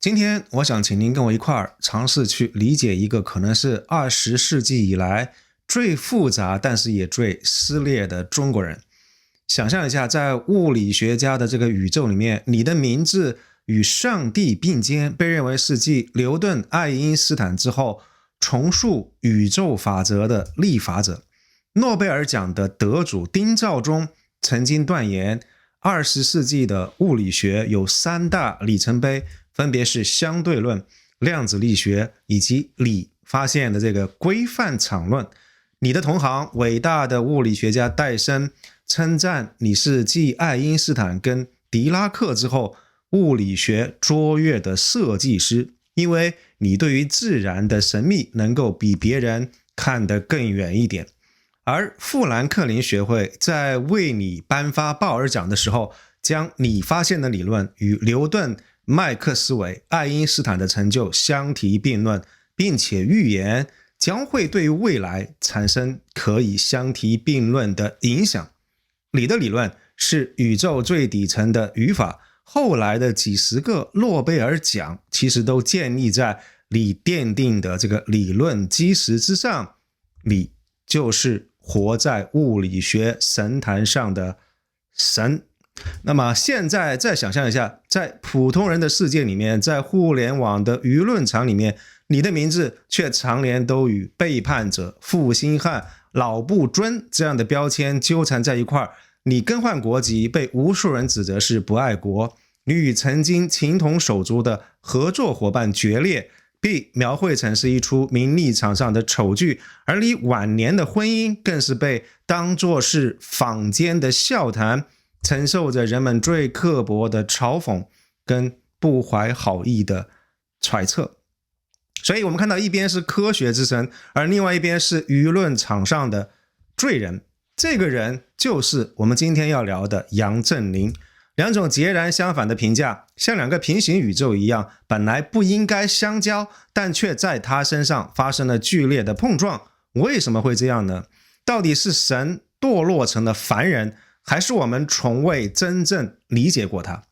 今天我想请您跟我一块儿尝试去理解一个可能是20世纪以来最复杂但是也最撕裂的中国人。想象一下，在物理学家的这个宇宙里面，你的名字与上帝并肩，被认为是继牛顿、爱因斯坦之后重塑宇宙法则的立法者。诺贝尔奖的得主丁肇中曾经断言，20世纪的物理学有3大里程碑，分别是相对论、量子力学以及李发现的这个规范场论。你的同行伟大的物理学家戴森称赞你是继爱因斯坦跟狄拉克之后物理学卓越的设计师，因为你对于自然的神秘能够比别人看得更远一点。而富兰克林学会在为你颁发鲍尔奖的时候，将你发现的理论与牛顿、麦克斯韦、爱因斯坦的成就相提并论，并且预言将会对于未来产生可以相提并论的影响。你的理论是宇宙最底层的语法，后来的几十个诺贝尔奖其实都建立在你奠定的这个理论基石之上。你就是活在物理学神坛上的神。那么现在再想象一下，在普通人的世界里面，在互联网的舆论场里面，你的名字却常年都与背叛者、负心汉、老不尊这样的标签纠缠在一块儿。你更换国籍，被无数人指责是不爱国；你与曾经情同手足的合作伙伴决裂，被描绘成是一出名利场上的丑剧，而你晚年的婚姻更是被当作是坊间的笑谈，承受着人们最刻薄的嘲讽跟不怀好意的揣测。所以我们看到一边是科学之神，而另外一边是舆论场上的罪人。这个人就是我们今天要聊的杨振宁。两种截然相反的评价，像两个平行宇宙一样，本来不应该相交，但却在他身上发生了剧烈的碰撞。为什么会这样呢？到底是神堕落成了凡人，还是我们从未真正理解过他？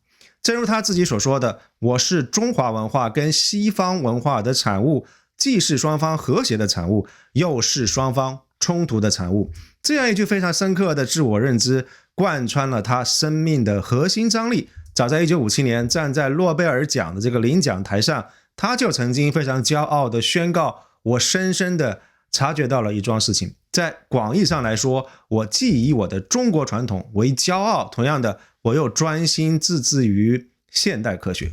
正如他自己所说的，我是中华文化跟西方文化的产物，既是双方和谐的产物，又是双方冲突的产物。这样一句非常深刻的自我认知贯穿了他生命的核心张力。早在1957年站在诺贝尔奖的这个领奖台上，他就曾经非常骄傲地宣告，我深深地察觉到了一桩事情，在广义上来说，我既以我的中国传统为骄傲，同样的，我又专心致志于现代科学。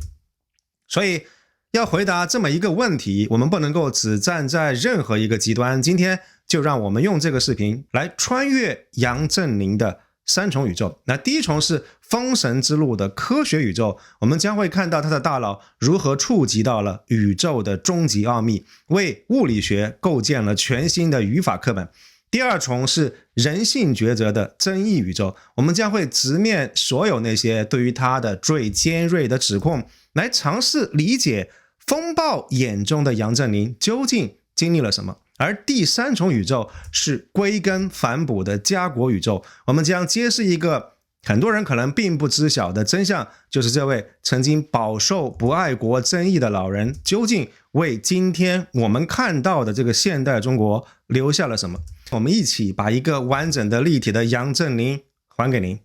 所以要回答这么一个问题，我们不能够只站在任何一个极端。今天就让我们用这个视频来穿越杨振宁的3重宇宙。那第一重是封神之路的科学宇宙，我们将会看到他的大脑如何触及到了宇宙的终极奥秘，为物理学构建了全新的语法课本。第二重是人性抉择的争议宇宙，我们将会直面所有那些对于他的最尖锐的指控，来尝试理解风暴眼中的杨振宁究竟经历了什么。而第3重宇宙是归根反哺的家国宇宙，我们将揭示一个很多人可能并不知晓的真相，就是这位曾经饱受不爱国争议的老人究竟为今天我们看到的这个现代中国留下了什么。我们一起把一个完整的立体的杨振宁还给您。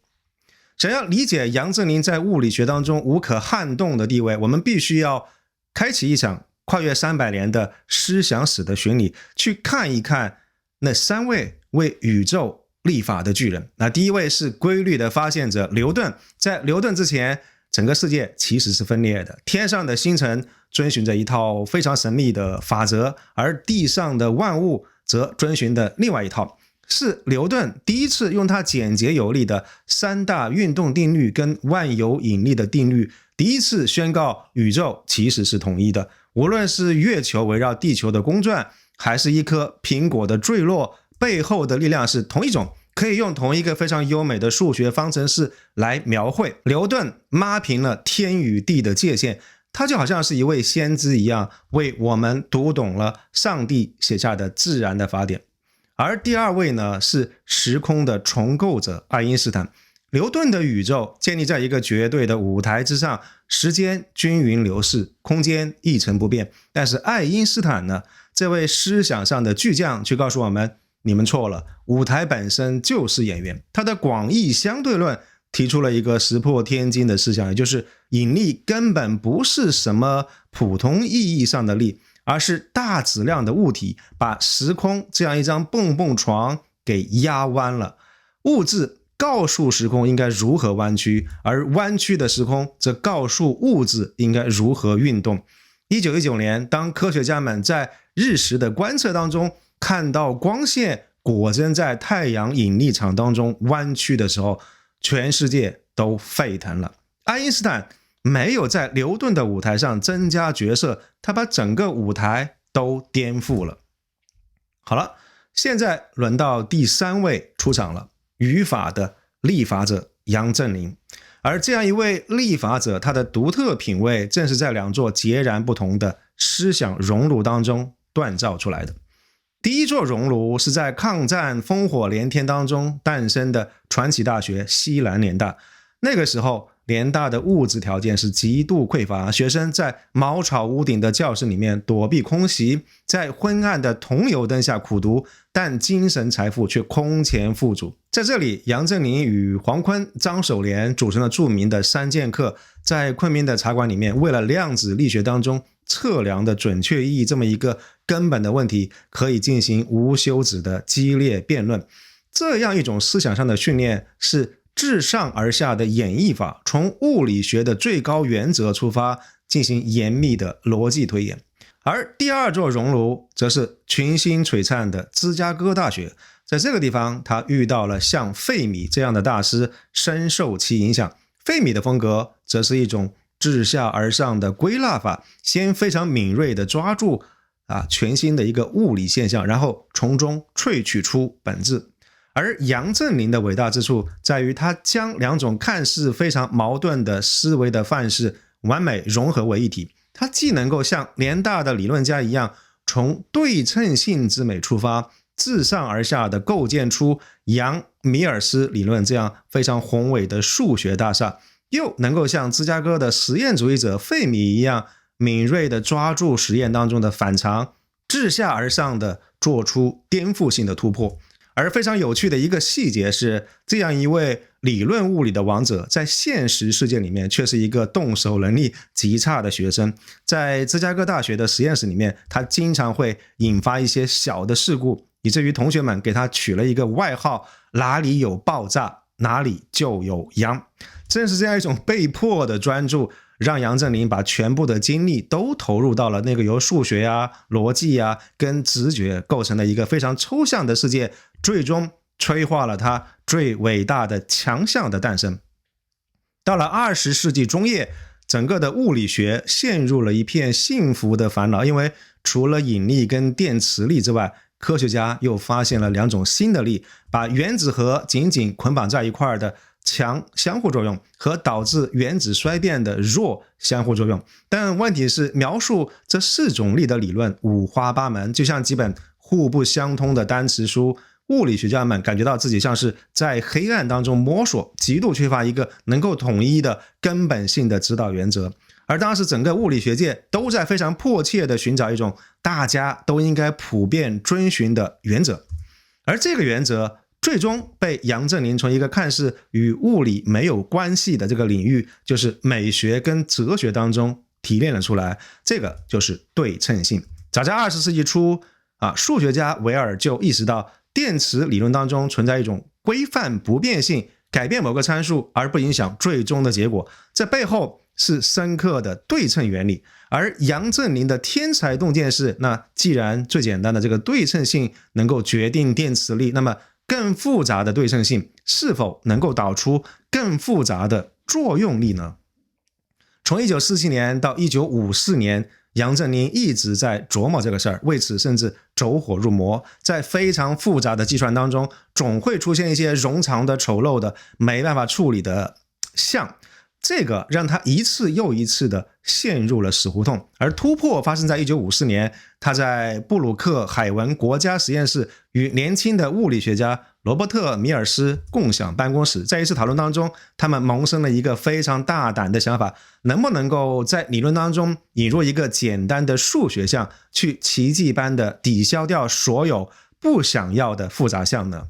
想要理解杨振宁在物理学当中无可撼动的地位，我们必须要开启一场跨越300年的思想史的巡礼，去看一看那3位为宇宙立法的巨人。那第一位是规律的发现者牛顿，在牛顿之前，整个世界其实是分裂的，天上的星辰遵循着一套非常神秘的法则，而地上的万物则遵循的另外一套。是牛顿第一次用他简洁有力的3大运动定律跟万有引力的定律，第一次宣告宇宙其实是统一的。无论是月球围绕地球的公转，还是一颗苹果的坠落，背后的力量是同一种，可以用同一个非常优美的数学方程式来描绘。牛顿抹平了天与地的界限，他就好像是一位先知一样，为我们读懂了上帝写下的自然的法典。而第2位呢，是时空的重构者爱因斯坦。牛顿的宇宙建立在一个绝对的舞台之上，时间均匀流逝，空间一成不变。但是爱因斯坦呢，这位思想上的巨匠却告诉我们，你们错了，舞台本身就是演员。他的广义相对论提出了一个石破天惊的思想，也就是引力根本不是什么普通意义上的力，而是大质量的物体把时空这样一张蹦蹦床给压弯了。物质告诉时空应该如何弯曲，而弯曲的时空则告诉物质应该如何运动。1919年，当科学家们在日食的观测当中看到光线果真在太阳引力场当中弯曲的时候，全世界都沸腾了。爱因斯坦没有在牛顿的舞台上增加角色，他把整个舞台都颠覆了。好了，现在轮到第3位出场了，语法的立法者杨振宁。而这样一位立法者，他的独特品味正是在2座截然不同的思想熔炉当中锻造出来的。第一座熔炉是在抗战烽火连天当中诞生的传奇大学西南联大。那个时候联大的物质条件是极度匮乏，学生在茅草屋顶的教室里面躲避空袭，在昏暗的桐油灯下苦读，但精神财富却空前富足。在这里，杨振宁与黄坤、张守廉组成了著名的3剑客，在昆明的茶馆里面，为了量子力学当中测量的准确意义这么一个根本的问题，可以进行无休止的激烈辩论。这样一种思想上的训练是自上而下的演绎法，从物理学的最高原则出发，进行严密的逻辑推演。而第2座熔炉则是群星璀璨的芝加哥大学，在这个地方他遇到了像费米这样的大师，深受其影响。费米的风格则是一种自下而上的归纳法，先非常敏锐地抓住全新的一个物理现象，然后从中萃取出本质。而杨振宁的伟大之处在于他将2种看似非常矛盾的思维的范式完美融合为一体。他既能够像联大的理论家一样，从对称性之美出发，自上而下的构建出杨米尔斯理论这样非常宏伟的数学大厦，又能够像芝加哥的实验主义者费米一样，敏锐地抓住实验当中的反常，自下而上的做出颠覆性的突破。而非常有趣的一个细节是，这样一位理论物理的王者，在现实世界里面却是一个动手能力极差的学生。在芝加哥大学的实验室里面，他经常会引发一些小的事故，以至于同学们给他取了一个外号，哪里有爆炸哪里就有杨。正是这样一种被迫的专注，让杨振宁把全部的精力都投入到了那个由数学逻辑跟直觉构成的一个非常抽象的世界，最终催化了他最伟大的强项的诞生。到了20世纪中叶，整个的物理学陷入了一片幸福的烦恼，因为除了引力跟电磁力之外，科学家又发现了2种新的力，把原子核紧紧捆绑在一块的强相互作用和导致原子衰变的弱相互作用。但问题是，描述这4种力的理论五花八门，就像几本互不相通的单词书，物理学家们感觉到自己像是在黑暗当中摸索，极度缺乏一个能够统一的根本性的指导原则。而当时整个物理学界都在非常迫切地寻找一种大家都应该普遍遵循的原则，而这个原则最终被杨振宁从一个看似与物理没有关系的这个领域，就是美学跟哲学当中提炼了出来，这个就是对称性。早在20世纪初数学家维尔就意识到电磁理论当中存在一种规范不变性，改变某个参数而不影响最终的结果，这背后是深刻的对称原理。而杨振宁的天才洞见是，那既然最简单的这个对称性能够决定电磁力，那么更复杂的对称性是否能够导出更复杂的作用力呢？从1947年到1954年，杨振宁一直在琢磨这个事儿，为此甚至走火入魔。在非常复杂的计算当中，总会出现一些冗长的、丑陋的、没办法处理的项。这个让他一次又一次的陷入了死胡同，而突破发生在1954年，他在布鲁克海文国家实验室与年轻的物理学家罗伯特·米尔斯共享办公室。在一次讨论当中，他们萌生了一个非常大胆的想法，能不能够在理论当中引入一个简单的数学项，去奇迹般的抵消掉所有不想要的复杂项呢？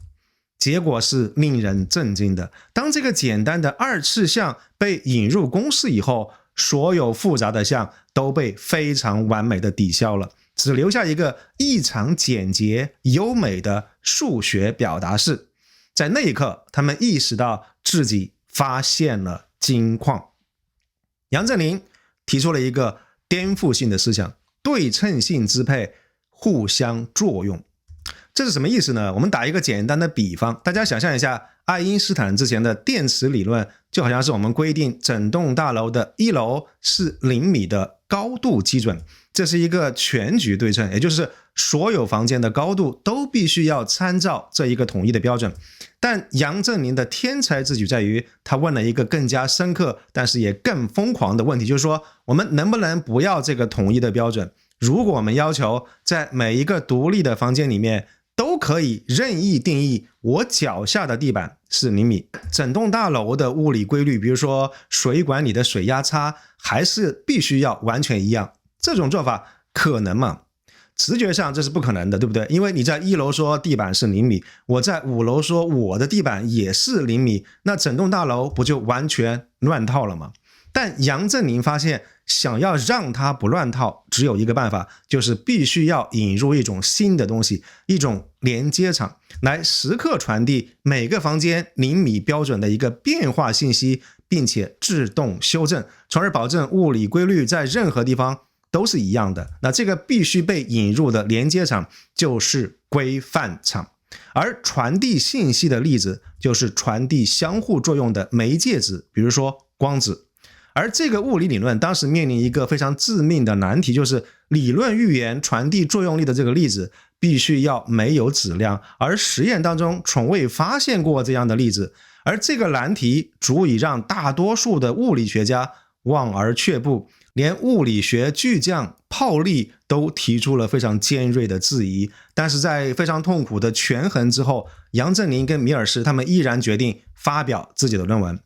结果是令人震惊的，当这个简单的二次项被引入公式以后，所有复杂的项都被非常完美的抵消了，只留下一个异常简洁优美的数学表达式。在那一刻，他们意识到自己发现了金矿。杨振宁提出了一个颠覆性的思想：对称性支配，互相作用。这是什么意思呢？我们打一个简单的比方，大家想象一下，爱因斯坦之前的电磁理论就好像是我们规定整栋大楼的1楼是0米的高度基准，这是一个全局对称，也就是所有房间的高度都必须要参照这一个统一的标准。但杨振宁的天才之举在于，他问了一个更加深刻但是也更疯狂的问题，就是说我们能不能不要这个统一的标准？如果我们要求在每一个独立的房间里面都可以任意定义我脚下的地板是0米，整栋大楼的物理规律，比如说水管里的水压差，还是必须要完全一样。这种做法可能吗？直觉上这是不可能的，对不对？因为你在1楼说地板是0米，我在5楼说我的地板也是0米，那整栋大楼不就完全乱套了吗？但杨振宁发现，想要让它不乱套，只有一个办法，就是必须要引入一种新的东西，一种连接场，来时刻传递每个房间0米标准的一个变化信息，并且自动修正，从而保证物理规律在任何地方都是一样的。那这个必须被引入的连接场就是规范场，而传递信息的例子就是传递相互作用的媒介子，比如说光子。而这个物理理论当时面临一个非常致命的难题，就是理论预言传递作用力的这个例子必须要没有质量，而实验当中从未发现过这样的例子。而这个难题足以让大多数的物理学家望而却步，连物理学巨匠泡利都提出了非常尖锐的质疑。但是在非常痛苦的权衡之后，杨振宁跟米尔斯他们依然决定发表自己的论文。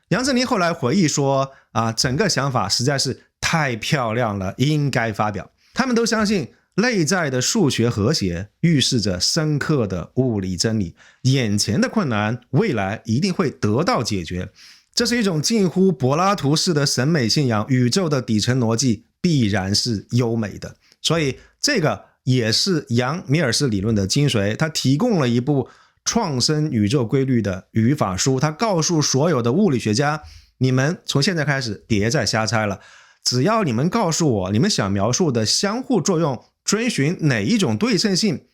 杨振宁后来回忆说整个想法实在是太漂亮了，应该发表。他们都相信内在的数学和谐预示着深刻的物理真理，眼前的困难未来一定会得到解决。这是一种近乎柏拉图式的审美信仰，宇宙的底层逻辑必然是优美的。所以这个也是杨米尔斯理论的精髓，它提供了一部创生宇宙规律的语法书，它告诉所有的物理学家，你们从现在开始别再瞎猜了，只要你们告诉我你们想描述的相互作用遵循哪一种对称性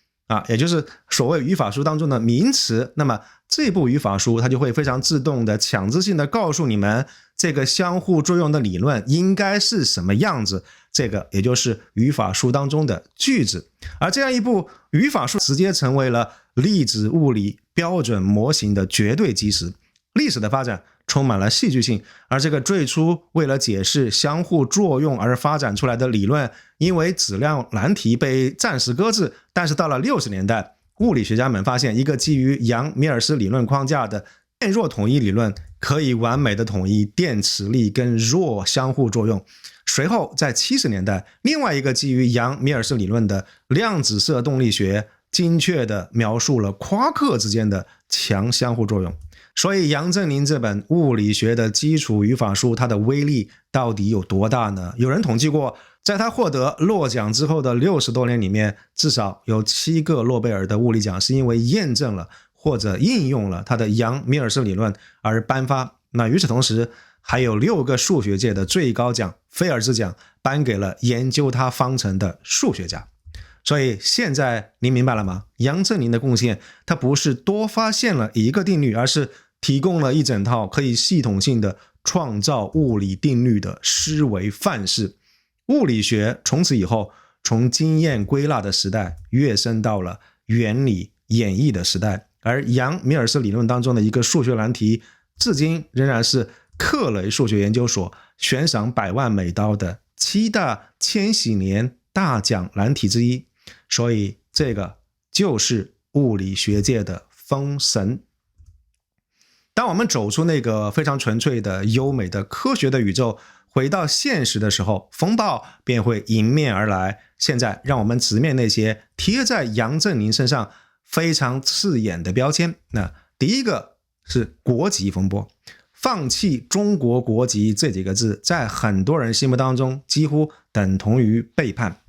也就是所谓语法书当中的名词，那么这部语法书它就会非常自动的强制性的告诉你们这个相互作用的理论应该是什么样子，这个也就是语法书当中的句子。而这样一部语法书直接成为了粒子物理标准模型的绝对基石。历史的发展充满了戏剧性，而这个最初为了解释相互作用而发展出来的理论，因为质量难题被暂时搁置。但是到了60年代，物理学家们发现一个基于杨米尔斯理论框架的电弱统一理论可以完美的统一电磁力跟弱相互作用。随后在70年代，另外一个基于杨米尔斯理论的量子色动力学精确地描述了夸克之间的强相互作用。所以杨振宁这本物理学的基础语法书，它的威力到底有多大呢？有人统计过，在他获得诺奖之后的60多年里面，至少有7个诺贝尔的物理奖是因为验证了或者应用了他的杨米尔斯理论而颁发。那与此同时，还有6个数学界的最高奖菲尔兹奖颁给了研究他方程的数学家。所以现在您明白了吗？杨振宁的贡献，他不是多发现了一个定律，而是提供了一整套可以系统性的创造物理定律的思维范式。物理学从此以后从经验归纳的时代跃升到了原理演绎的时代，而杨米尔斯理论当中的一个数学难题至今仍然是克雷数学研究所悬赏100万美刀的7大千禧年大奖难题之一，所以这个就是物理学界的封神。当我们走出那个非常纯粹的优美的科学的宇宙，回到现实的时候，风暴便会迎面而来。现在让我们直面那些贴在杨振宁身上非常刺眼的标签。那第一个是国籍风波，放弃中国国籍这几个字在很多人心目当中几乎等同于背叛。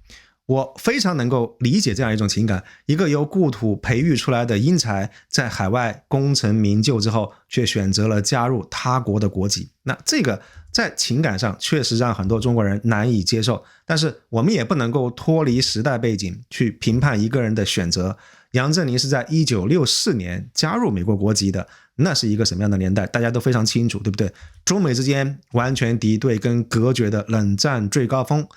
我非常能够理解这样一种情感，一个由故土培育出来的英才，在海外功成名就之后，却选择了加入他国的国籍。那这个在情感上确实让很多中国人难以接受，但是我们也不能够脱离时代背景去评判一个人的选择。杨振宁是在1964年加入美国国籍的，那是一个什么样的年代，大家都非常清楚，对不对？中美之间完全敌对跟隔绝的冷战最高峰。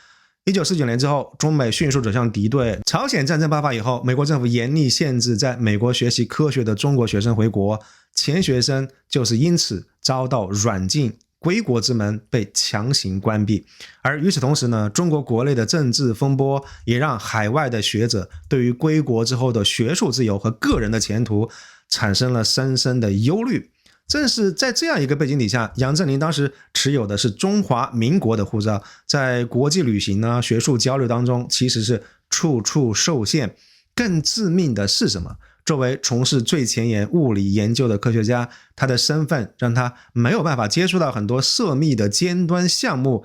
1949年之后，中美迅速走向敌对。朝鲜战争爆发以后，美国政府严厉限制在美国学习科学的中国学生回国，钱学森就是因此遭到软禁，归国之门被强行关闭。而与此同时呢，中国国内的政治风波也让海外的学者对于归国之后的学术自由和个人的前途产生了深深的忧虑。正是在这样一个背景底下，杨振宁当时持有的是中华民国的护照，在国际旅行呢、学术交流当中其实是处处受限。更致命的是什么？作为从事最前沿物理研究的科学家，他的身份让他没有办法接触到很多涉密的尖端项目，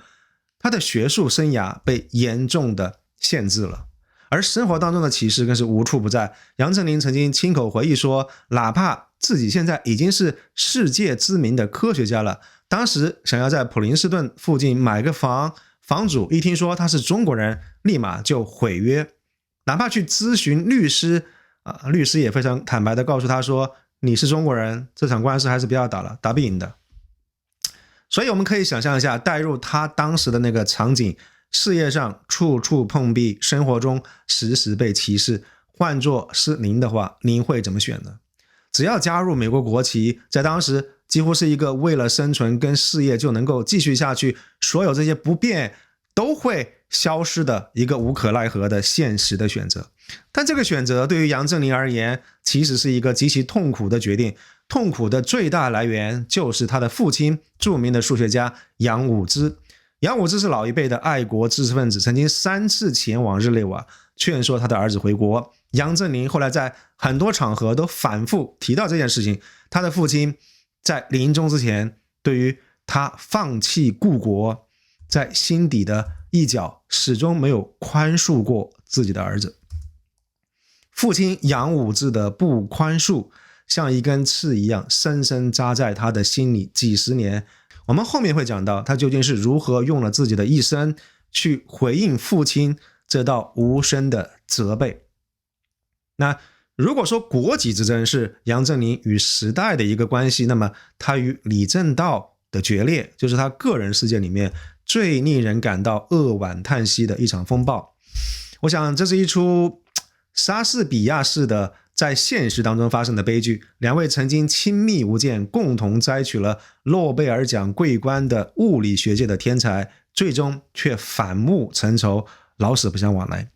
他的学术生涯被严重的限制了。而生活当中的歧视更是无处不在。杨振宁曾经亲口回忆说，哪怕自己现在已经是世界知名的科学家了，当时想要在普林斯顿附近买个房，房主一听说他是中国人，立马就毁约。哪怕去咨询律师，律师也非常坦白的告诉他说，你是中国人，这场官司还是不要打了，打不赢的。所以我们可以想象一下，带入他当时的那个场景，事业上处处碰壁，生活中时时被歧视，换作是您的话，您会怎么选呢？只要加入美国国旗，在当时几乎是一个为了生存跟事业就能够继续下去，所有这些不便都会消失的一个无可奈何的现实的选择。但这个选择对于杨振宁而言，其实是一个极其痛苦的决定。痛苦的最大来源就是他的父亲，著名的数学家杨武之。杨武之是老一辈的爱国知识分子，曾经3次前往日内瓦劝说他的儿子回国。杨振宁后来在很多场合都反复提到这件事情，他的父亲在临终之前对于他放弃故国，在心底的一角始终没有宽恕过自己的儿子。父亲杨武之的不宽恕像一根刺一样深深扎在他的心里几十年。我们后面会讲到他究竟是如何用了自己的一生去回应父亲这道无声的责备。那如果说国籍之争是杨振宁与时代的一个关系，那么他与李政道的决裂就是他个人世界里面最令人感到扼腕叹息的一场风暴。我想这是一出莎士比亚式的在现实当中发生的悲剧。两位曾经亲密无间，共同摘取了诺贝尔奖桂冠的物理学界的天才，最终却反目成仇，老死不相往来。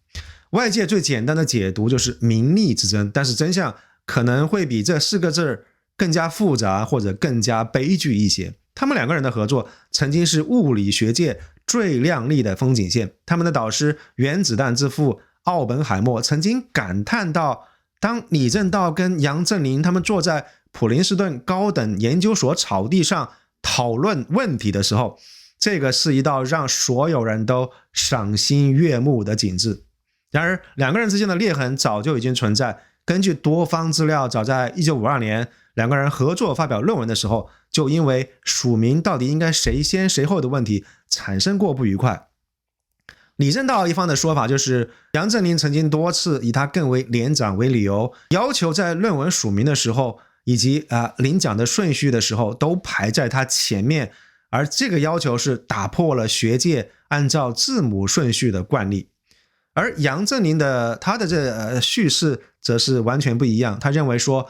外界最简单的解读就是名利之争，但是真相可能会比这4个字更加复杂，或者更加悲剧一些。他们2个人的合作曾经是物理学界最亮丽的风景线。他们的导师原子弹之父奥本海默曾经感叹到，当李政道跟杨振宁他们坐在普林斯顿高等研究所草地上讨论问题的时候，这个是一道让所有人都赏心悦目的景致。然而2个人之间的裂痕早就已经存在。根据多方资料，早在1952年2个人合作发表论文的时候，就因为署名到底应该谁先谁后的问题产生过不愉快。李政道一方的说法就是，杨振宁曾经多次以他更为年长为理由，要求在论文署名的时候以及领奖的顺序的时候都排在他前面，而这个要求是打破了学界按照字母顺序的惯例。而杨振宁的他的叙事则是完全不一样，他认为说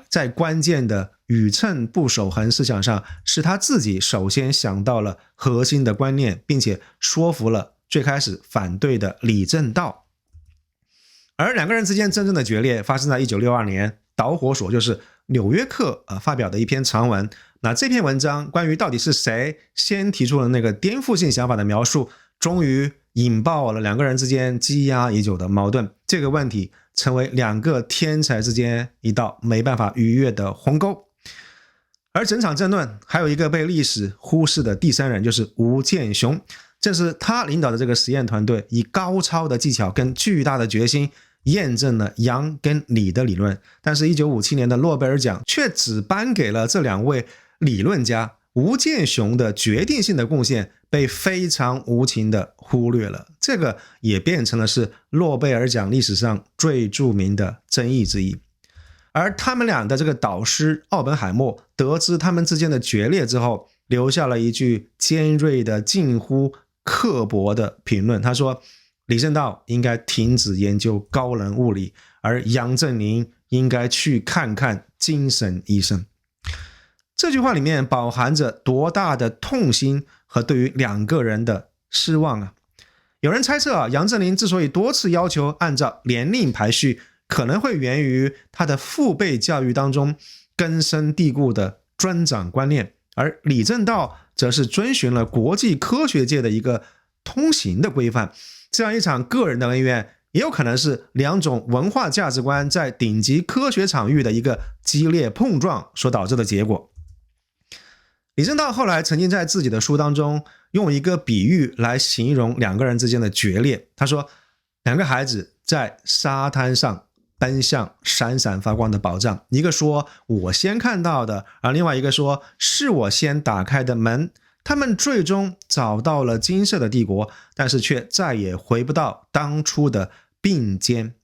在关键的宇称不守恒思想上，是他自己首先想到了核心的观念，并且说服了最开始反对的李政道。而两个人之间真正的决裂发生在1962年，导火索就是《纽约客》发表的一篇长文。那这篇文章关于到底是谁先提出了那个颠覆性想法的描述，终于引爆了两个人之间积压已久的矛盾。这个问题成为两个天才之间一道没办法逾越的鸿沟。而整场争论还有一个被历史忽视的第三人，就是吴健雄。正是他领导的这个实验团队，以高超的技巧跟巨大的决心验证了杨跟李的理论。但是1957年的诺贝尔奖却只颁给了这两位理论家，吴健雄的决定性的贡献被非常无情的忽略了，这个也变成了是诺贝尔奖历史上最著名的争议之一。而他们俩的这个导师奥本海默得知他们之间的决裂之后，留下了一句尖锐的近乎刻薄的评论，他说李政道应该停止研究高能物理，而杨振宁应该去看看精神医生。这句话里面饱含着多大的痛心和对于两个人的失望啊！有人猜测杨振宁之所以多次要求按照年龄排序，可能会源于他的父辈教育当中根深蒂固的专长观念，而李政道则是遵循了国际科学界的一个通行的规范。这样一场个人的恩怨，也有可能是两种文化价值观在顶级科学场域的一个激烈碰撞所导致的结果。李政道后来曾经在自己的书当中用一个比喻来形容两个人之间的决裂，他说两个孩子在沙滩上奔向闪闪发光的宝藏，一个说我先看到的，而另外一个说是我先打开的门。他们最终找到了金色的帝国，但是却再也回不到当初的并肩。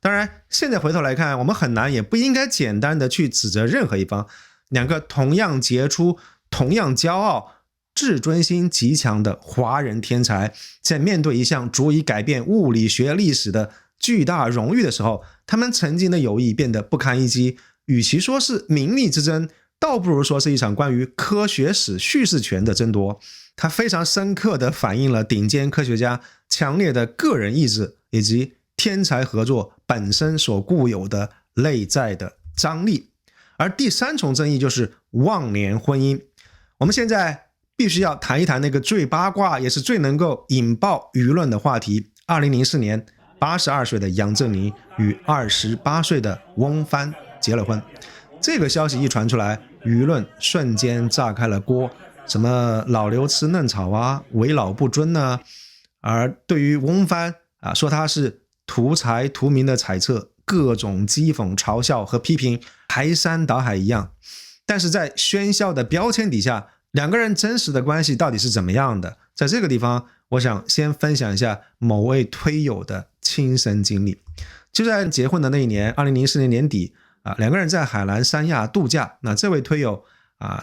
当然现在回头来看，我们很难也不应该简单的去指责任何一方，两个同样杰出、同样骄傲、自尊心极强的华人天才，在面对一项足以改变物理学历史的巨大荣誉的时候，他们曾经的友谊变得不堪一击。与其说是名利之争，倒不如说是一场关于科学史叙事权的争夺。它非常深刻地反映了顶尖科学家强烈的个人意志，以及天才合作本身所固有的内在的张力。而第三重争议就是忘年婚姻。我们现在必须要谈一谈那个最八卦也是最能够引爆舆论的话题。2004年82岁的杨振宁与28岁的翁帆结了婚。这个消息一传出来，舆论瞬间炸开了锅，什么老牛吃嫩草啊，为老不尊啊。而对于翁帆说他是图财图名的揣测，各种讥讽嘲笑和批评排山倒海一样。但是在喧嚣的标签底下，两个人真实的关系到底是怎么样的？在这个地方我想先分享一下某位推友的亲身经历。就在结婚的那一年2004年年底两个人在海南三亚度假。那这位推友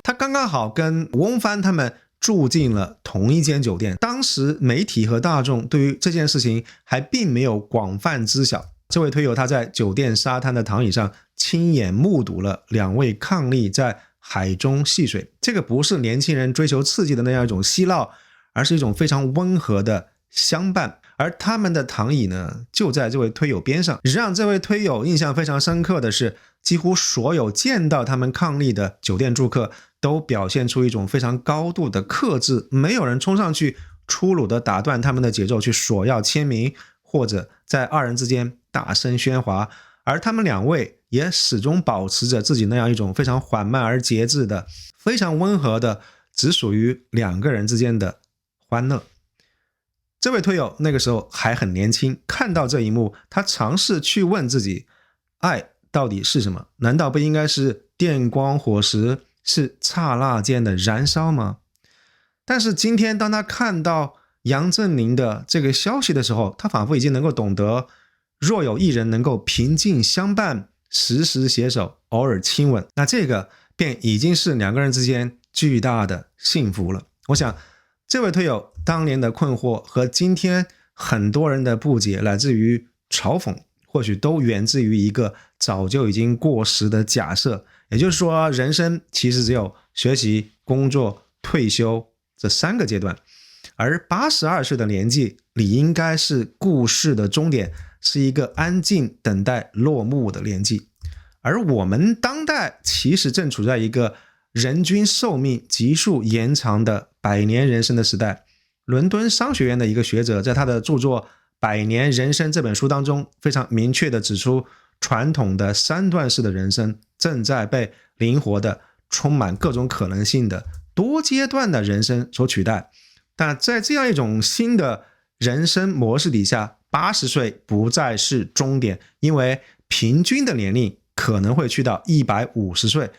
他刚刚好跟翁帆他们住进了同一间酒店。当时媒体和大众对于这件事情还并没有广泛知晓。这位推友他在酒店沙滩的躺椅上亲眼目睹了两位伉俪在海中戏水。这个不是年轻人追求刺激的那样一种嬉闹，而是一种非常温和的相伴。而他们的躺椅呢，就在这位推友边上。让这位推友印象非常深刻的是，几乎所有见到他们伉俪的酒店住客都表现出一种非常高度的克制，没有人冲上去粗鲁地打断他们的节奏去索要签名，或者在二人之间大声喧哗。而他们两位也始终保持着自己那样一种非常缓慢而节制的、非常温和的只属于两个人之间的欢乐。这位推友那个时候还很年轻，看到这一幕，他尝试去问自己，爱到底是什么？难道不应该是电光火石，是刹那间的燃烧吗？但是今天当他看到杨振宁的这个消息的时候，他仿佛已经能够懂得，若有一人能够平静相伴，时时携手，偶尔亲吻，那这个便已经是两个人之间巨大的幸福了。我想这位推友当年的困惑和今天很多人的不解乃至于嘲讽，或许都源自于一个早就已经过时的假设，也就是说，人生其实只有学习、工作、退休这3个阶段，而82岁的年纪理应该是故事的终点，是一个安静等待落幕的年纪。而我们当代其实正处在一个人均寿命急速延长的百年人生的时代。伦敦商学院的一个学者在他的著作《百年人生》这本书当中非常明确地指出，传统的3段式的人生正在被灵活的、充满各种可能性的多阶段的人生所取代。但在这样一种新的人生模式底下，80岁不再是终点，因为平均的年龄可能会去到150岁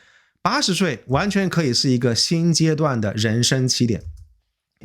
，80岁完全可以是一个新阶段的人生起点。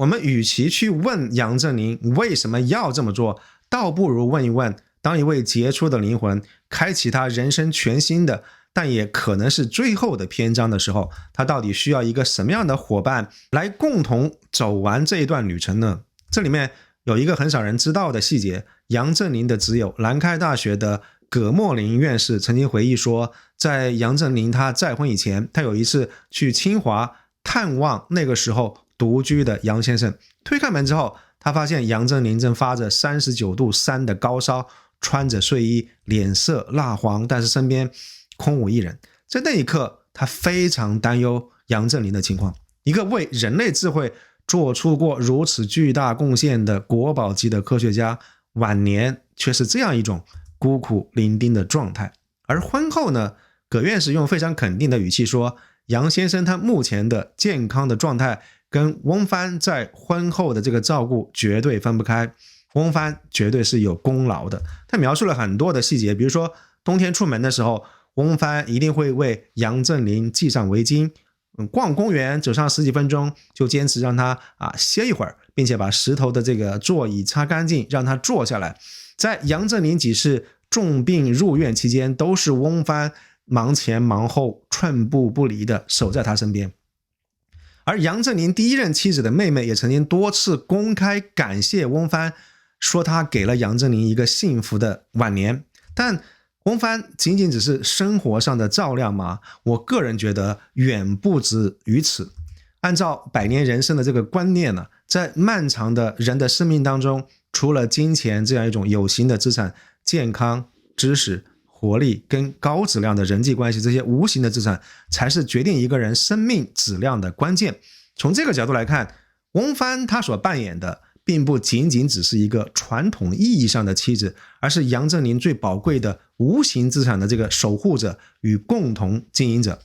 我们与其去问杨振宁为什么要这么做，倒不如问一问，当一位杰出的灵魂开启他人生全新的，但也可能是最后的篇章的时候，他到底需要一个什么样的伙伴来共同走完这一段旅程呢？这里面有一个很少人知道的细节，杨振宁的挚友南开大学的葛墨林院士曾经回忆说，在杨振宁他再婚以前，他有一次去清华探望那个时候独居的杨先生，推开门之后，他发现杨振宁正发着39度3的高烧，穿着睡衣，脸色蜡黄，但是身边空无一人。在那一刻，他非常担忧杨振宁的情况，一个为人类智慧做出过如此巨大贡献的国宝级的科学家，晚年却是这样一种孤苦伶仃的状态。而婚后呢，葛院士用非常肯定的语气说，杨先生他目前的健康的状态跟翁帆在婚后的这个照顾绝对分不开，翁帆绝对是有功劳的。他描述了很多的细节，比如说冬天出门的时候，翁帆一定会为杨振宁系上围巾，逛公园走上10几分钟就坚持让他歇一会儿，并且把石头的这个座椅擦干净让他坐下来。在杨振宁几次重病入院期间，都是翁帆忙前忙后寸步不离的守在他身边。而杨振宁第一任妻子的妹妹也曾经多次公开感谢翁帆，说他给了杨振宁一个幸福的晚年。但翁帆仅仅只是生活上的照料吗？我个人觉得远不止于此。按照百年人生的这个观念呢，在漫长的人的生命当中，除了金钱这样一种有形的资产，健康、知识、活力跟高质量的人际关系，这些无形的资产才是决定一个人生命质量的关键。从这个角度来看，翁帆他所扮演的并不仅仅只是一个传统意义上的妻子，而是杨振宁最宝贵的无形资产的这个守护者与共同经营者。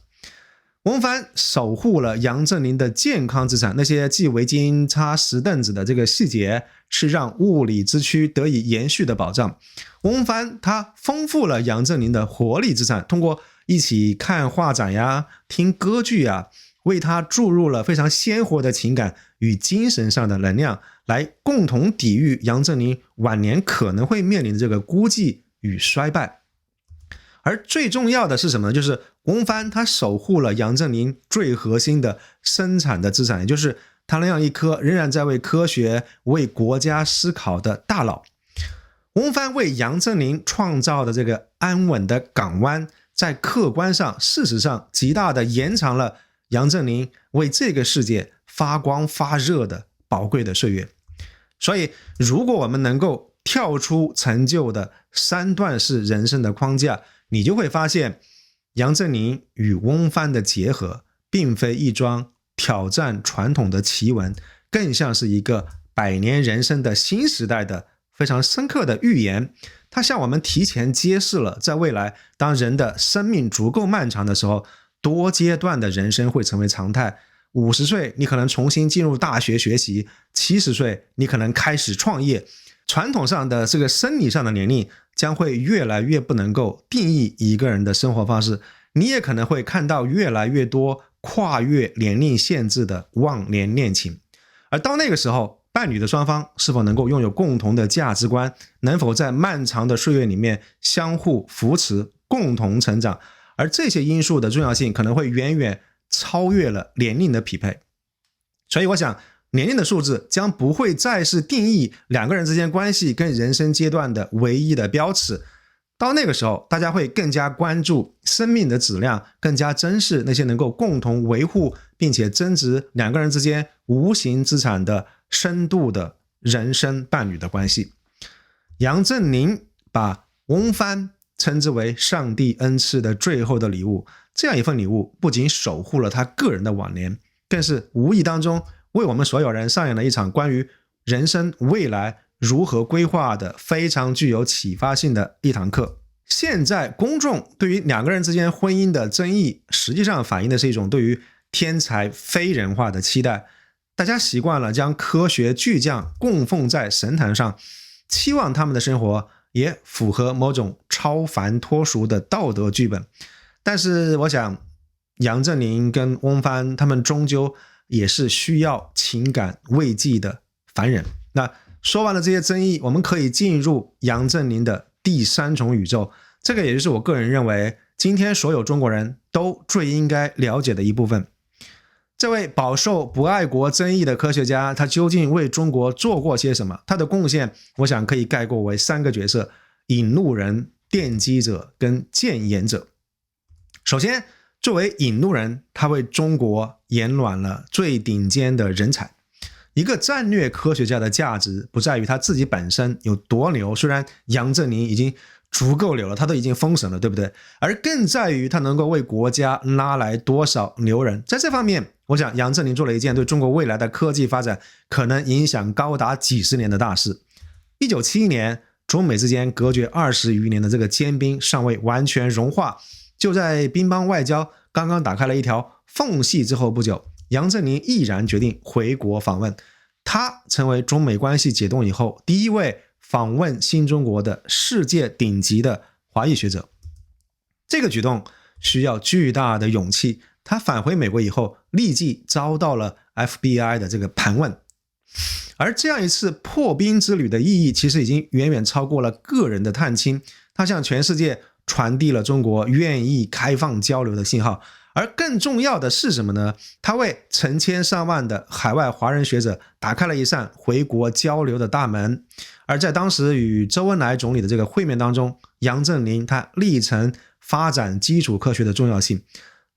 翁帆守护了杨振宁的健康资产，那些系围巾、擦石凳子的这个细节是让物理之躯得以延续的保障。翁帆他丰富了杨振宁的活力资产，通过一起看画展呀、听歌剧呀，为他注入了非常鲜活的情感与精神上的能量，来共同抵御杨振宁晚年可能会面临的这个孤寂与衰败。而最重要的是什么呢？就是翁帆他守护了杨振宁最核心的生产的资产，也就是他那样一颗仍然在为科学、为国家思考的大脑。翁帆为杨振宁创造的这个安稳的港湾，在客观上、事实上极大的延长了杨振宁为这个世界发光发热的宝贵的岁月。所以，如果我们能够跳出陈旧的3段式人生的框架，你就会发现，杨振宁与翁帆的结合，并非一桩挑战传统的奇闻，更像是一个百年人生的新时代的非常深刻的预言。它向我们提前揭示了，在未来，当人的生命足够漫长的时候，多阶段的人生会成为常态。50岁，你可能重新进入大学学习；70岁，你可能开始创业。传统上的这个生理上的年龄将会越来越不能够定义一个人的生活方式，你也可能会看到越来越多跨越年龄限制的忘年恋情。而到那个时候，伴侣的双方是否能够拥有共同的价值观，能否在漫长的岁月里面相互扶持，共同成长，而这些因素的重要性可能会远远超越了年龄的匹配。所以我想，年龄的数字将不会再是定义两个人之间关系跟人生阶段的唯一的标尺。到那个时候，大家会更加关注生命的质量，更加珍视那些能够共同维护并且增值两个人之间无形资产的深度的人生伴侣的关系。杨振宁把翁帆称之为上帝恩赐的最后的礼物，这样一份礼物不仅守护了他个人的晚年，更是无意当中为我们所有人上演了一场关于人生未来如何规划的非常具有启发性的一堂课。现在公众对于两个人之间婚姻的争议，实际上反映的是一种对于天才非人化的期待。大家习惯了将科学巨匠供奉在神坛上，期望他们的生活也符合某种超凡脱俗的道德剧本。但是我想杨振宁跟翁帆他们终究也是需要情感慰藉的凡人。那说完了这些争议，我们可以进入杨振宁的第三重宇宙，这个也就是我个人认为今天所有中国人都最应该了解的一部分。这位饱受不爱国争议的科学家，他究竟为中国做过些什么？他的贡献我想可以概括为三个角色：引路人、奠基者跟建言者。首先，作为引路人，他为中国延揽了最顶尖的人才。一个战略科学家的价值不在于他自己本身有多牛，虽然杨振宁已经足够牛了，他都已经封神了，对不对？而更在于他能够为国家拉来多少牛人。在这方面，我想杨振宁做了一件对中国未来的科技发展可能影响高达几十年的大事。1971年，中美之间隔绝20余年的这个坚冰尚未完全融化，就在乒乓外交刚刚打开了一条缝隙之后不久，杨振宁毅然决定回国访问。他成为中美关系解冻以后第一位访问新中国的世界顶级的华裔学者。这个举动需要巨大的勇气，他返回美国以后立即遭到了 FBI 的这个盘问。而这样一次破冰之旅的意义其实已经远远超过了个人的探亲，他向全世界传递了中国愿意开放交流的信号。而更重要的是什么呢？他为成千上万的海外华人学者打开了一扇回国交流的大门。而在当时与周恩来总理的这个会面当中，杨振宁他力陈发展基础科学的重要性。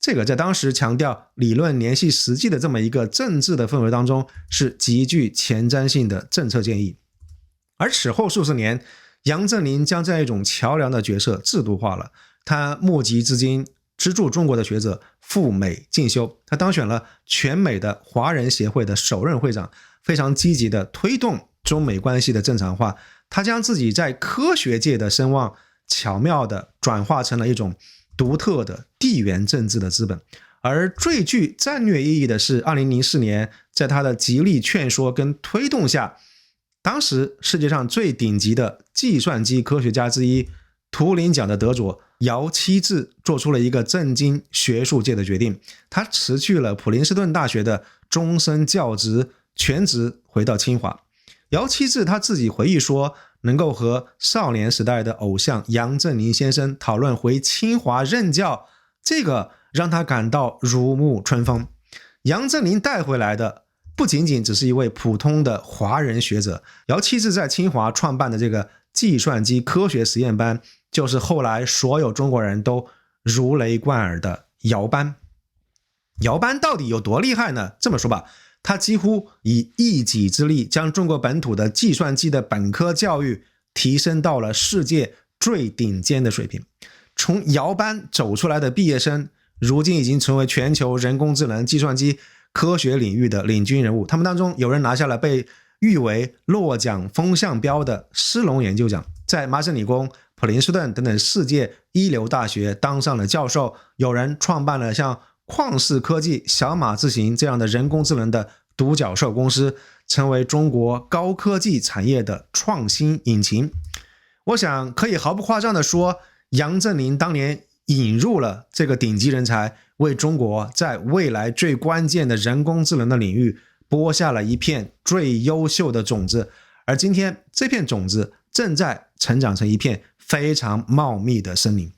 这个在当时强调理论联系实际的这么一个政治的氛围当中，是极具前瞻性的政策建议。而此后数十年，杨振宁将这样一种桥梁的角色制度化了，他募集资金资助中国的学者赴美进修，他当选了全美的华人协会的首任会长，非常积极的推动中美关系的正常化。他将自己在科学界的声望巧妙地转化成了一种独特的地缘政治的资本。而最具战略意义的是2004年，在他的极力劝说跟推动下，当时世界上最顶级的计算机科学家之一，图灵奖的得主姚期智做出了一个震惊学术界的决定，他辞去了普林斯顿大学的终身教职，全职回到清华。姚期智他自己回忆说，能够和少年时代的偶像杨振宁先生讨论回清华任教，这个让他感到如沐春风。杨振宁带回来的不仅仅只是一位普通的华人学者，姚期智在清华创办的这个计算机科学实验班，就是后来所有中国人都如雷贯耳的姚班。姚班到底有多厉害呢？这么说吧，他几乎以一己之力将中国本土的计算机的本科教育提升到了世界最顶尖的水平。从姚班走出来的毕业生，如今已经成为全球人工智能、计算机科学领域的领军人物。他们当中有人拿下了被誉为诺奖风向标的斯隆研究奖，在麻省理工、普林斯顿等等世界一流大学当上了教授，有人创办了像旷视科技、小马智行这样的人工智能的独角兽公司，成为中国高科技产业的创新引擎。我想可以毫不夸张地说，杨振宁当年引入了这个顶级人才，为中国在未来最关键的人工智能的领域播下了一片最优秀的种子。而今天这片种子正在成长成一片非常茂密的森林。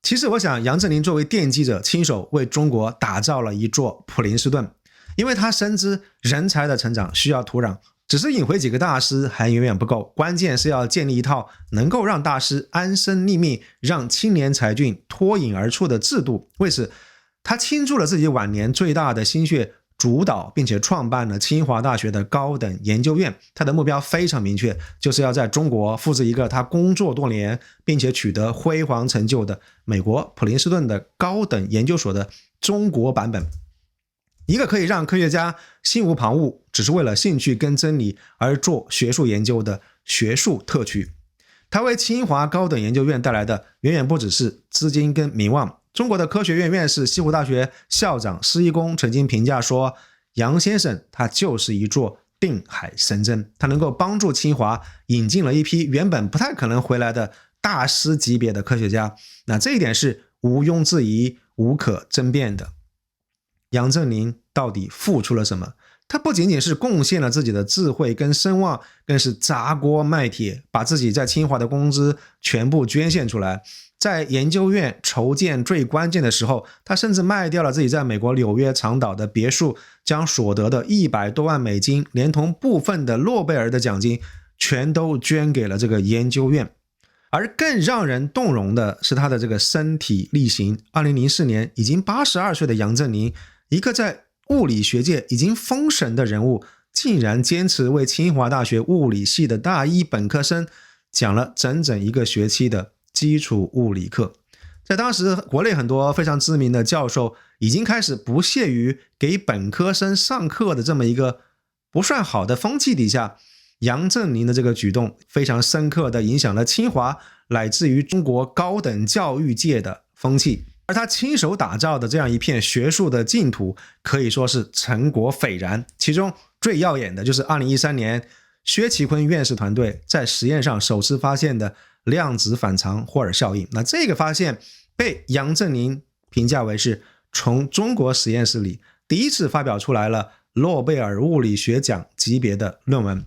其实我想杨振宁作为奠基者，亲手为中国打造了一座普林斯顿。因为他深知人才的成长需要土壤，只是引回几个大师还远远不够，关键是要建立一套能够让大师安身立命，让青年才俊脱颖而出的制度。为此，他倾注了自己晚年最大的心血，主导并且创办了清华大学的高等研究院。他的目标非常明确，就是要在中国复制一个他工作多年并且取得辉煌成就的美国普林斯顿的高等研究所的中国版本，一个可以让科学家心无旁骛，只是为了兴趣跟真理而做学术研究的学术特区。他为清华高等研究院带来的远远不只是资金跟名望。中国的科学院院士、西湖大学校长施一公曾经评价说，杨先生他就是一座定海神针，他能够帮助清华引进了一批原本不太可能回来的大师级别的科学家，那这一点是毋庸置疑、无可争辩的。杨振宁到底付出了什么？他不仅仅是贡献了自己的智慧跟声望，更是砸锅卖铁，把自己在清华的工资全部捐献出来。在研究院筹建最关键的时候，他甚至卖掉了自己在美国纽约长岛的别墅，将所得的100多万美金连同部分的诺贝尔的奖金全都捐给了这个研究院。而更让人动容的是他的这个身体力行。2004年已经82岁的杨振宁，一个在物理学界已经封神的人物，竟然坚持为清华大学物理系的大一本科生讲了整整1个学期的基础物理课。在当时国内很多非常知名的教授已经开始不屑于给本科生上课的这么一个不算好的风气底下，杨振宁的这个举动非常深刻地影响了清华乃至于中国高等教育界的风气。而他亲手打造的这样一片学术的净土可以说是成果斐然，其中最耀眼的就是2013年薛其坤院士团队在实验上首次发现的量子反常霍尔效应。那这个发现被杨振宁评价为是从中国实验室里第一次发表出来了诺贝尔物理学奖级别的论文。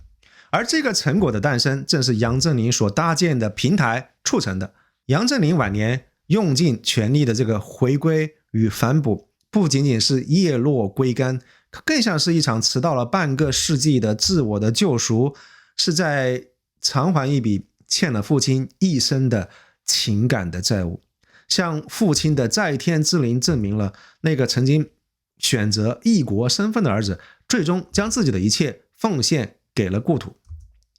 而这个成果的诞生正是杨振宁所搭建的平台促成的。杨振宁晚年用尽全力的这个回归与反哺，不仅仅是叶落归根，更像是一场迟到了半个世纪的自我的救赎，是在偿还一笔欠了父亲一生的情感的债务，向父亲的在天之灵证明了那个曾经选择异国身份的儿子最终将自己的一切奉献给了故土。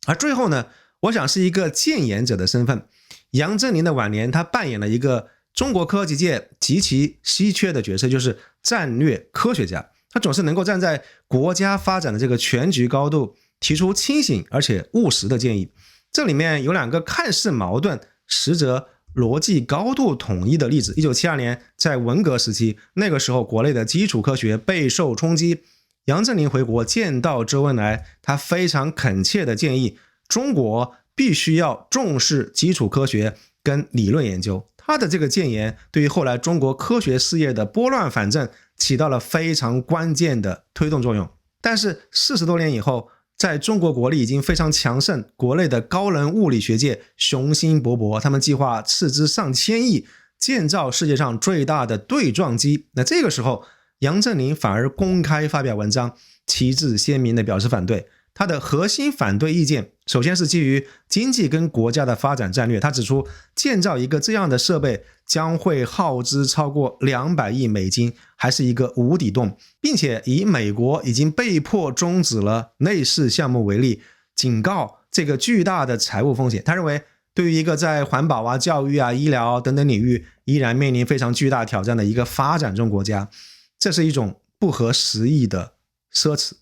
而最后呢，我想是一个谏言者的身份。杨振宁的晚年，他扮演了一个中国科技界极其稀缺的角色，就是战略科学家。他总是能够站在国家发展的这个全局高度，提出清醒而且务实的建议。这里面有2个看似矛盾，实则逻辑高度统一的例子。1972年在文革时期，那个时候国内的基础科学备受冲击，杨振宁回国见到周恩来，他非常恳切的建议中国必须要重视基础科学跟理论研究。他的这个谏言对于后来中国科学事业的拨乱反正起到了非常关键的推动作用。但是40多年以后，在中国国力已经非常强盛，国内的高能物理学界雄心勃勃，他们计划斥资上千亿建造世界上最大的对撞机。那这个时候杨振宁反而公开发表文章，旗帜鲜明地表示反对。他的核心反对意见首先是基于经济跟国家的发展战略。他指出建造一个这样的设备将会耗资超过200亿美金，还是一个无底洞，并且以美国已经被迫终止了类似项目为例，警告这个巨大的财务风险。他认为对于一个在环保啊、教育啊、医疗等等领域依然面临非常巨大挑战的一个发展中国家，这是一种不合时宜的奢侈。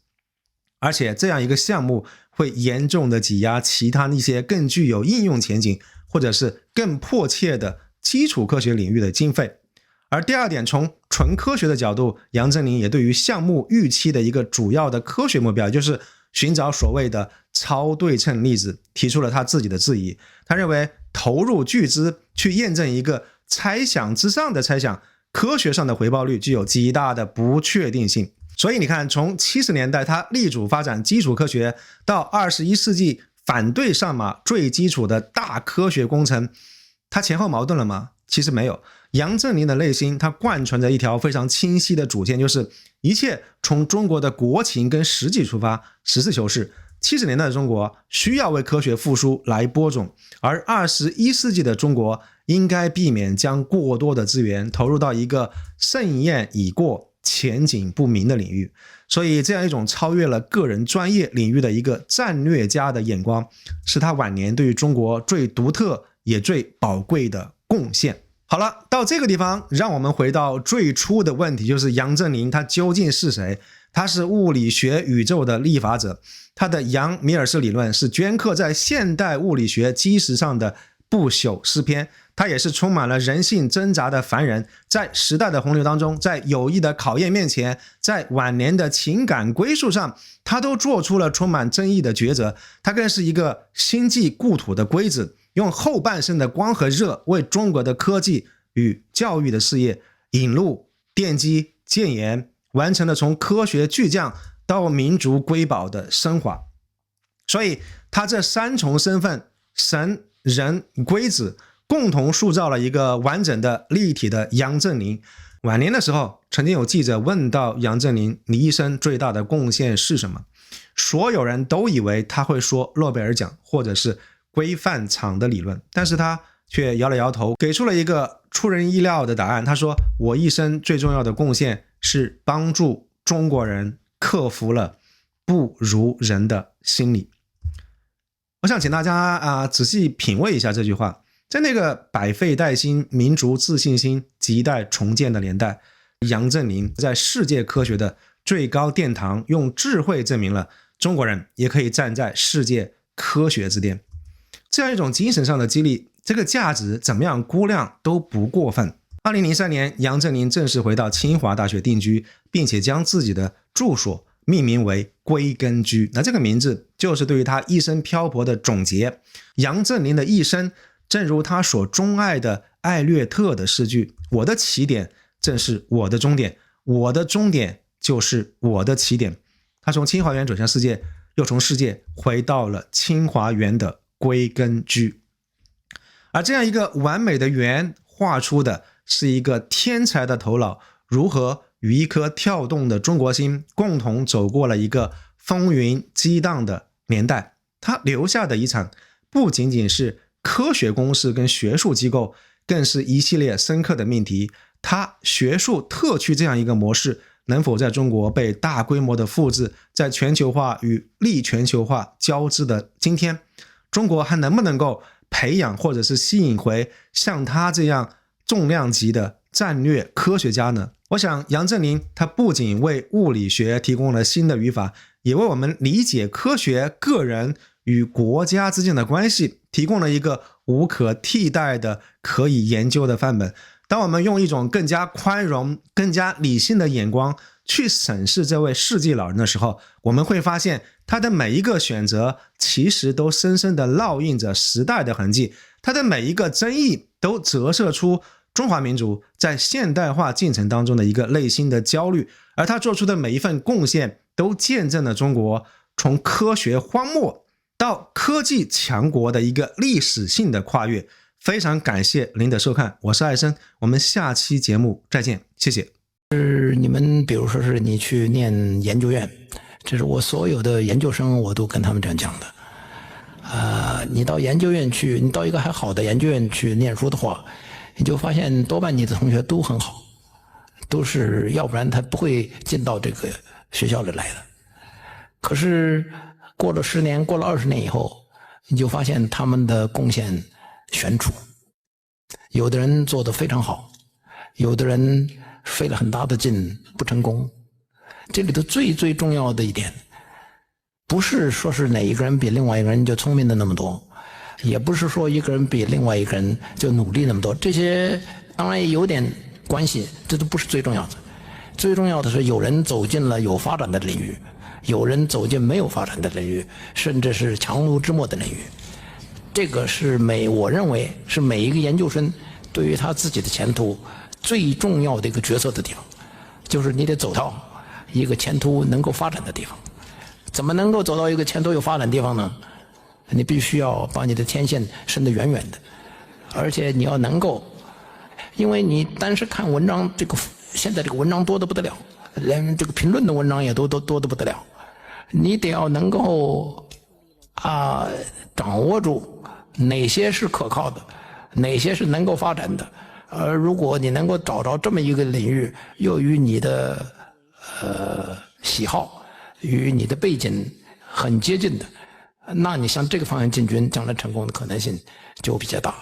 而且这样一个项目会严重的挤压其他一些更具有应用前景或者是更迫切的基础科学领域的经费。而第二点，从纯科学的角度，杨振宁也对于项目预期的一个主要的科学目标，就是寻找所谓的超对称粒子，提出了他自己的质疑。他认为投入巨资去验证一个猜想之上的猜想，科学上的回报率具有极大的不确定性。所以你看，从70年代他力主发展基础科学，到21世纪反对上马最基础的大科学工程，他前后矛盾了吗？其实没有。杨振宁的内心他贯穿着一条非常清晰的主线，就是一切从中国的国情跟实际出发，实事求是。70年代的中国需要为科学复苏来播种，而21世纪的中国应该避免将过多的资源投入到一个盛宴已过、前景不明的领域。所以这样一种超越了个人专业领域的一个战略家的眼光，是他晚年对于中国最独特也最宝贵的贡献。好了，到这个地方，让我们回到最初的问题，就是杨振宁他究竟是谁？他是物理学宇宙的立法者，他的杨米尔斯理论是镌刻在现代物理学基石上的不朽诗篇，他也是充满了人性挣扎的凡人，在时代的洪流当中，在友谊的考验面前，在晚年的情感归宿上，他都做出了充满争议的抉择。他更是一个心系故土的龟子，用后半生的光和热为中国的科技与教育的事业引路、奠基、建言，完成了从科学巨匠到民族瑰宝的升华。所以他这三重身份，神、人、龟子，共同塑造了一个完整的立体的杨振宁。晚年的时候，曾经有记者问到杨振宁，你一生最大的贡献是什么？所有人都以为他会说诺贝尔奖或者是规范场的理论，但是他却摇了摇头，给出了一个出人意料的答案。他说，我一生最重要的贡献是帮助中国人克服了不如人的心理。我想请大家仔细品味一下这句话。在那个百废待兴、民族自信心亟待重建的年代，杨振宁在世界科学的最高殿堂用智慧证明了中国人也可以站在世界科学之巅。这样一种精神上的激励，这个价值怎么样估量都不过分。2003年，杨振宁正式回到清华大学定居，并且将自己的住所命名为归根居。那这个名字就是对于他一生漂泊的总结。杨振宁的一生，正如他所钟爱的艾略特的诗句，我的起点正是我的终点，我的终点就是我的起点。他从清华园走向世界，又从世界回到了清华园的归根居。而这样一个完美的圆，画出的是一个天才的头脑如何与一颗跳动的中国心共同走过了一个风云激荡的年代。他留下的遗产不仅仅是科学公式跟学术机构，更是一系列深刻的命题。他学术特区这样一个模式能否在中国被大规模的复制，在全球化与逆全球化交织的今天，中国还能不能够培养或者是吸引回像他这样重量级的战略科学家呢？我想杨振宁他不仅为物理学提供了新的语法，也为我们理解科学、个人与国家之间的关系提供了一个无可替代的可以研究的范本。当我们用一种更加宽容、更加理性的眼光去审视这位世纪老人的时候，我们会发现他的每一个选择其实都深深地烙印着时代的痕迹，他的每一个争议都折射出中华民族在现代化进程当中的一个内心的焦虑，而他做出的每一份贡献都见证了中国从科学荒漠到科技强国的一个历史性的跨越。非常感谢您的收看，我是艾生，我们下期节目再见，谢谢。你们比如说是你去念研究院，这是我所有的研究生我都跟他们这样讲的。你到研究院去，你到一个还好的研究院去念书的话，你就发现多半你的同学都很好，都是要不然他不会进到这个学校里来的。可是过了10年，过了20年以后，你就发现他们的贡献悬殊，有的人做得非常好，有的人费了很大的劲不成功。这里头最重要的一点，不是说是哪一个人比另外一个人就聪明的那么多，也不是说一个人比另外一个人就努力那么多，这些当然也有点关系，这都不是最重要的。最重要的是有人走进了有发展的领域，有人走进没有发展的领域，甚至是强弩之末的领域。这个是我认为是每一个研究生对于他自己的前途最重要的一个决策的地方，就是你得走到一个前途能够发展的地方。怎么能够走到一个前途有发展的地方呢？你必须要把你的天线伸得远远的，而且你要能够因为你单是看文章，现在这个文章多得不得了，连这个评论的文章也多得不得了，你得要能够掌握住哪些是可靠的，哪些是能够发展的。如果你能够找着这么一个领域，又与你的喜好与你的背景很接近的，那你向这个方向进军，将来成功的可能性就比较大。